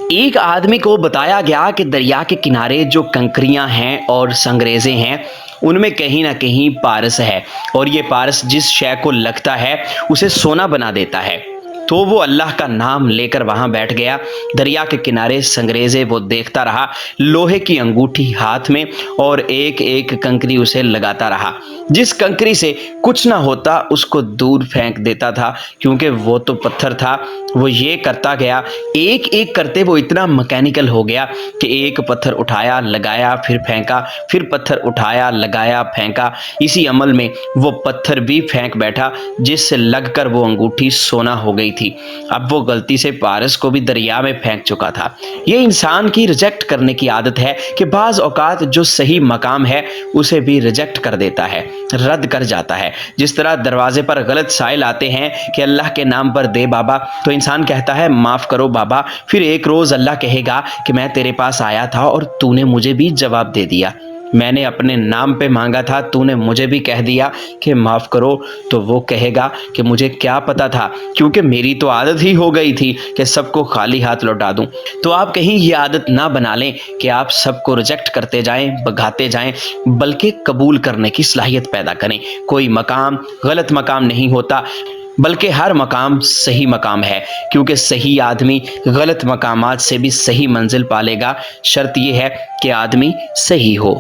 ایک آدمی کو بتایا گیا کہ دریا کے کنارے جو کنکریاں ہیں اور سنگریزے ہیں ان میں کہیں نہ کہیں پارس ہے، اور یہ پارس جس شے کو لگتا ہے اسے سونا بنا دیتا ہے۔ تو وہ اللہ کا نام لے کر وہاں بیٹھ گیا۔ دریا کے کنارے سنگریزے وہ دیکھتا رہا، لوہے کی انگوٹھی ہاتھ میں، اور ایک ایک کنکری اسے لگاتا رہا۔ جس کنکری سے کچھ نہ ہوتا اس کو دور پھینک دیتا تھا، کیونکہ وہ تو پتھر تھا۔ وہ یہ کرتا گیا، ایک ایک کرتے وہ اتنا مکینیکل ہو گیا کہ ایک پتھر اٹھایا لگایا پھر پھینکا، پھر پتھر اٹھایا لگایا پھینکا۔ اسی عمل میں وہ پتھر بھی پھینک بیٹھا جس سے لگ کر وہ انگوٹھی سونا ہو گئی تھی۔ اب وہ غلطی سے پارس کو بھی دریا میں پھینک چکا تھا۔ یہ انسان کی ریجیکٹ کرنے کی عادت ہے کہ بعض اوقات جو صحیح مقام ہے اسے بھی ریجیکٹ کر دیتا ہے، رد کر جاتا ہے۔ جس طرح دروازے پر غلط سائل آتے ہیں کہ اللہ کے نام پر دے بابا، تو انسان کہتا ہے معاف کرو بابا، پھر ایک روز اللہ کہے گا کہ میں تیرے پاس آیا تھا اور تو نے مجھے بھی جواب دے دیا، میں نے اپنے نام پہ مانگا تھا، تو نے مجھے بھی کہہ دیا کہ معاف کرو۔ تو وہ کہے گا کہ مجھے کیا پتا تھا، کیونکہ میری تو عادت ہی ہو گئی تھی کہ سب کو خالی ہاتھ لوٹا دوں۔ تو آپ کہیں یہ عادت نہ بنا لیں کہ آپ سب کو ریجیکٹ کرتے جائیں، بھگاتے جائیں، بلکہ قبول کرنے کی صلاحیت پیدا کریں۔ کوئی مقام غلط مقام نہیں ہوتا، بلکہ ہر مقام صحیح مقام ہے، کیونکہ صحیح آدمی غلط مقامات سے بھی صحیح منزل پالے گا۔ شرط یہ ہے کہ آدمی صحیح ہو۔